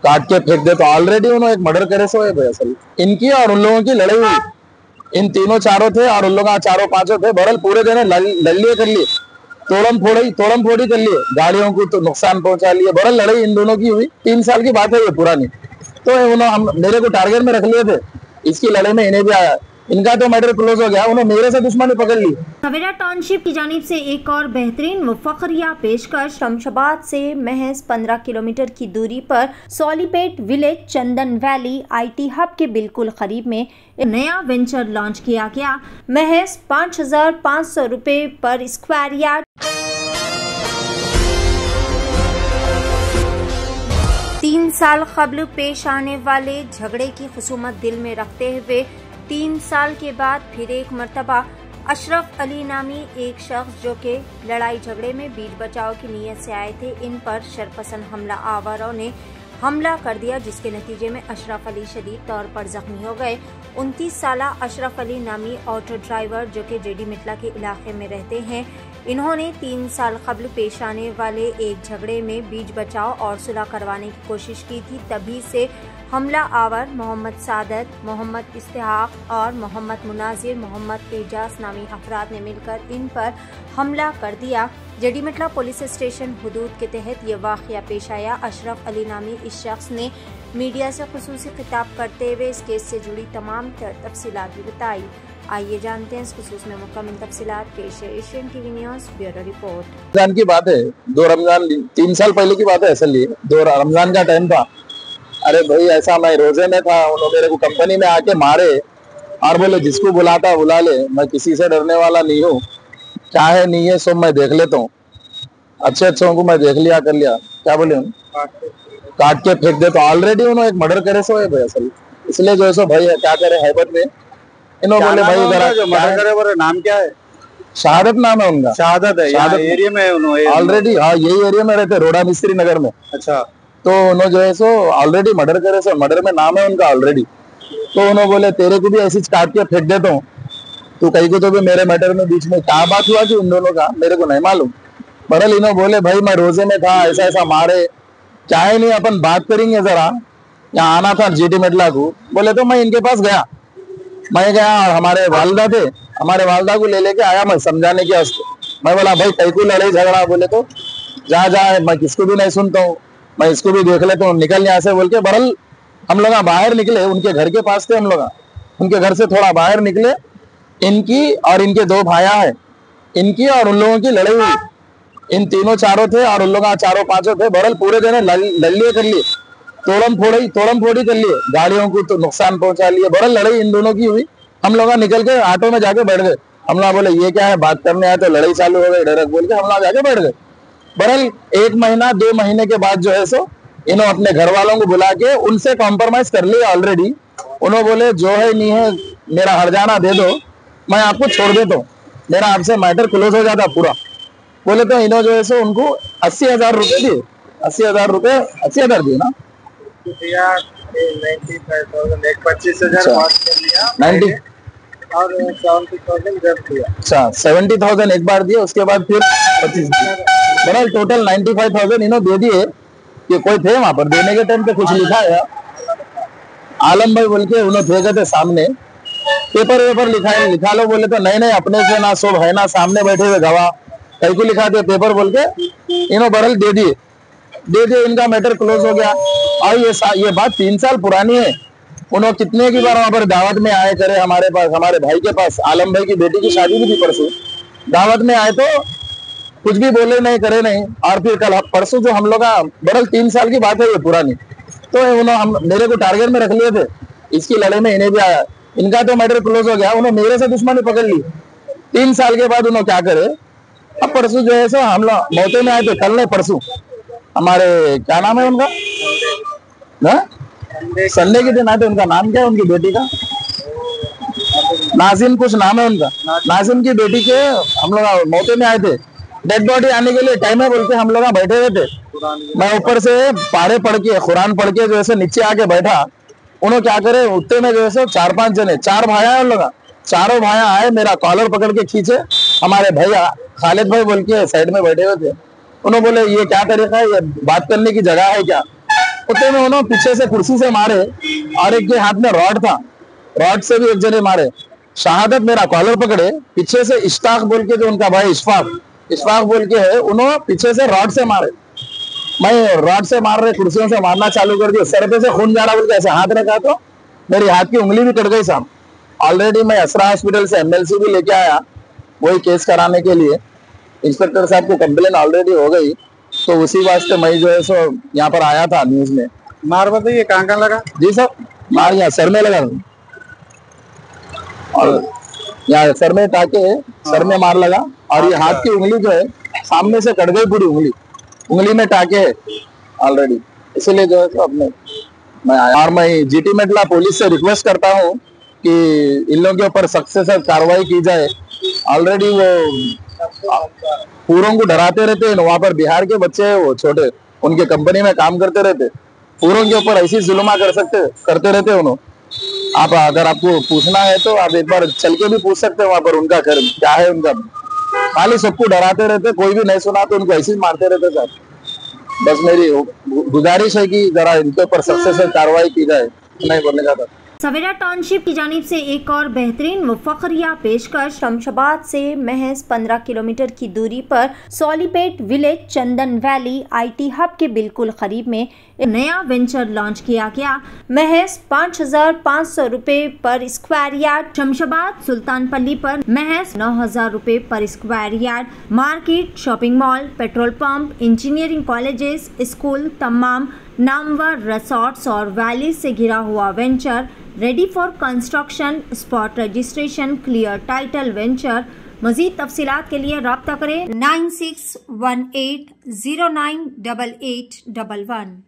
काट के फेंक दे। तो ऑलरेडी उन्होंने एक मर्डर करे सो है भाई असल इनकी और उन लोगों की लड़ाई हुई। इन तीनों चारों थे और उन लोग चारों पांचों थे, बरल पूरे दिन लड़िए कर लिए, तोड़म फोड़ी कर लिए, गाड़ियों को तो नुकसान पहुंचा लिए। बरल लड़ाई इन दोनों की हुई, 3 साल की बात है ये पुरानी। तो उन्होंने मेरे को टारगेट में रख लिए थे, इसकी लड़ाई में इन्हें भी आया, इनका तो मैटर क्लोज हो गया, उन्होंने मेरे से दुश्मनी पकड़ ली। सवेरा टाउनशिप की जानिब से एक और बेहतरीन व फखरिया पेशकश। शमशाबाद से महज 15 किलोमीटर की दूरी पर Solipet village Chandan valley IT hub के बिल्कुल करीब में एक नया वेंचर लॉन्च किया गया। महज 5,500 रुपए पर स्क्वायर यार्ड। 3 साल कबल पेश आने वाले झगड़े की खुसूमत दिल में रखते हुए 3 साल के बाद फिर एक मर्तबा अशरफ अली नामी एक शख्स जो कि लड़ाई झगड़े में बीच बचाव की नीयत से आए थे, इन पर शरपसंद हमला आवारों ने हमला कर दिया, जिसके नतीजे में अशरफ अली शदीद तौर पर जख्मी हो गए। 29 साला अशरफ अली नामी ऑटो ड्राइवर जो कि जेडी मिटला के इलाके में रहते हैं, इन्होंने 3 साल कबल पेश आने वाले एक झगड़े में बीच बचाव और सुलह करवाने की कोशिश की थी। तभी से हमला आवर मोहम्मद सादत, मोहम्मद इस्तेहाक और मोहम्मद मुनाजिर, मोहम्मद एजाज नामी अफराद ने मिलकर इन पर हमला कर दिया। जेडी मिटला पुलिस स्टेशन हुदूद के तहत ये वाक़या पेश आया। अशरफ अली नामी इस शख्स ने मीडिया से खुसूसी खिताब करते हुए इस केस से जुड़ी तमाम तफसीलात भी बताई। आइए जानते हैं इस खुसूस में मुकम्मल तफसीलात। पेश है Asian TV news bureau report. Ramzan की बात है, 2 रमजान 3 साल पहले की बात है। असल ये 2 रमजान का टाइम था। अरे भाई ऐसा मैं रोजे में था, उन्होंने मेरे को कंपनी में आके मारे और बोले जिसको बुलाता बुला ले, मैं किसी से डरने वाला नहीं हूँ, क्या है नहीं है सब मैं देख लेता हूँ। अच्छे को मैं देख लिया कर लिया, क्या बोले काट के फेंक दे। तो ऑलरेडी उन्होंने एक मर्डर करे सो है भाई असल, इसलिए जो है सो भाई क्या करे हैबत में इन्होंने बोले भाई जरा जो मर्डर करे वो नाम क्या है? शहादत नाम है उनका। शहादत है, यहाँ एरिया में उन्होंने ऑलरेडी, हाँ यही एरिया में रहते, रोड़ा मिस्त्री नगर में। अच्छा, तो उन्होंने जो है सो ऑलरेडी मर्डर करे सो, मर्डर में नाम है उनका ऑलरेडी। तो उन्होंने बोले तेरे को भी ऐसी काट के फेंक देता हूँ, तो कहीं को तो भी मेरे मैटर में बीच में क्या बात हुआ कि उन दोनों का मेरे को नहीं मालूम। बरल इन्होंने बोले भाई मैं रोजे में था, ऐसा ऐसा मारे, चाहे नहीं अपन बात करेंगे जरा, यहाँ आना था जेडी मिटला को। बोले तो मैं इनके पास गया, मैं गया और हमारे वालदा थे, हमारे वालदा को ले लेके आया मैं समझाने के वास्ते। मैं बोला भाई कहीं को लड़ाई झगड़ा, बोले तो जा मैं किसको भी नहीं सुनता हूँ, मैं इसको भी देख लेता हूँ, निकल यहाँ से बोल के। बरल हम लोग बाहर निकले, उनके घर के पास थे हम लोग, उनके घर से थोड़ा बाहर निकले, इनकी और इनके 2 भाया है, इनकी और उन लोगों की लड़ाई हुई। इन तीनों चारों थे और उन लोग चारों पांचों थे, बरल पूरे दिन लड़िए कर लिए, तोड़म फोड़ी कर लिए, गाड़ियों को तो नुकसान पहुंचा लिए। बरल लड़ाई इन दोनों की हुई। हम लोग निकल के ऑटो में जाके बैठ गए। हम लोग बोले ये क्या है, बात करने आए तो लड़ाई चालू हो गई, डरक बोल के हम लोग जाके बैठ गए। बरल 1 महीना 2 महीने के बाद जो है सो इन्होंने अपने घर वालों को बुला के उनसे कॉम्प्रोमाइज कर लिया ऑलरेडी। उन्होंने बोले जो है नहीं है मेरा हरजाना दे दो, मैं आपको छोड़ देता हूँ, मेरा आपसे मैटर क्लोज हो जाता पूरा। बोले तो इन्होंने जो है सो उनको 80,000 रुपए दिए, 80,000 रुपए, 80,000 दिए ना, 90 और 70,000 जब दिया। अच्छा 70,000 एक बार दिए, उसके बाद फिर 25 दिए, बरल टोटल 95,000 इन्होंने दे दिए। कि कोई थे वहां पर देने के टाइम पे कुछ लिखा है, आलम भाई बोल के उन्होंने थे थे सामने, पेपर लिखा लो, बोले तो नहीं अपने से ना सब है ना, सामने बैठे हुए गवाह, कहीं को लिखा दे पेपर बोल के इन्होंने बरल दे दिए, इनका मैटर क्लोज हो गया। और ये बात 3 साल पुरानी है। उन्होंने कितने की बार वहां पर दावत में आए करे हमारे पास, हमारे भाई के पास, आलम भाई की बेटी की शादी भी थी परसों, दावत में आए तो कुछ भी बोले नहीं करे नहीं। और फिर कल परसों जो हम लोग बरल 3 साल की बात है ये पुरानी। तो उन्होंने मेरे को टारगेट में रख लिए थे, इसकी लड़ाई में इन्हें भी आया, इनका तो मैटर क्लोज हो गया, उन्होंने मेरे से दुश्मनी पकड़ ली। 3 साल के बाद उन्होंने क्या करे, अब परसों जो है सो हम लोग मौते में आए थे, कल नहीं परसों, हमारे क्या नाम है उनका ना, संडे के दिन आए थे। उनका नाम क्या है, उनकी बेटी का नाजिम कुछ नाम है उनका, नाजिम की बेटी के हम लोग मौते में आए थे। डेड बॉडी आने के लिए टाइम है बोल के हम लोग बैठे हुए थे। मैं ऊपर से पारे पढ़ के कुरान पढ़ के जो है नीचे आके बैठा, उन्होंने क्या करे उत्ते में जो है 4-5 जने, 4 भाई आए उन लोग, चारों भाई आए, मेरा कॉलर पकड़ के खींचे। हमारे भैया खालिद भाई बोल के साइड में बैठे हुए थे, उन्होंने बोले ये क्या तरीका है, ये बात करने की जगह है क्या? होते में उन्होंने पीछे से कुर्सी से मारे और एक के हाथ में रॉड था, रॉड से भी एक जने मारे। शहादत मेरा कॉलर पकड़े, पीछे से इश्ताक बोल के जो उनका भाई इशफाक बोल के है, उन्होंने पीछे से रॉड से मारे। मैं रॉड से मार रहे, कुर्सियों से मारना चालू कर दिया, सर पे से खून जा रहा बोल के ऐसे हाथ रखा तो मेरी हाथ की उंगली भी कट गई साहब। ऑलरेडी मैं असरा हॉस्पिटल से MLC भी लेके आया वही केस कराने के लिए। इंस्पेक्टर साहब को कंप्लेन ऑलरेडी हो गई, तो उसी वास्ते मैं जो है सो यहाँ पर आया था न्यूज में। मार बताइए कहाँ लगा? जी सर, मार यहाँ सर में लगा और यहाँ सर में टाके, सर में मार लगा और ये हाथ की उंगली जो है सामने से कट गई, पूरी उंगली में टाके है ऑलरेडी, इसीलिए जो है तो अपने मैं आया। और मैं GT मेटला पुलिस से रिक्वेस्ट करता हूँ कि इन लोगों के ऊपर सख्त से सख्त कार्रवाई की जाए। ऑलरेडी वो पूरों को डराते रहते हैं, वहां पर बिहार के बच्चे हैं वो छोटे, उनके कंपनी में काम करते रहते, पूरों के ऊपर ऐसी जुल्मा करते रहते उन्होंने। आप अगर आपको पूछना है तो आप एक बार चल के भी पूछ सकते हैं वहां पर उनका घर क्या है उनका। खाली सबको डराते रहते, कोई भी नहीं सुना तो उनको ऐसे ही मारते रहते सर। बस मेरी गुजारिश है कि जरा इनके ऊपर सबसे सख्त कार्रवाई की जाए, नहीं बोलने का था। सवेरा टाउनशिप की जानिब से एक और बेहतरीन व फखरिया पेशकश। शमशाबाद से महज 15 किलोमीटर की दूरी पर Solipet village Chandan valley IT hub के बिल्कुल करीब में एक नया वेंचर लॉन्च किया गया। महज 5,500 रुपए पर स्क्वायर यार्ड। शमशाबाद सुल्तानपल्ली पर महज 9,000 रुपए पर square yard. Market, shopping mall, petrol pump, engineering colleges, school, तमाम नामवर रिसोर्ट्स और वैली से घिरा हुआ venture ready for construction. Spot registration, clear title venture. मजीद तफसीलात के लिए राब्ता करें 9618098811।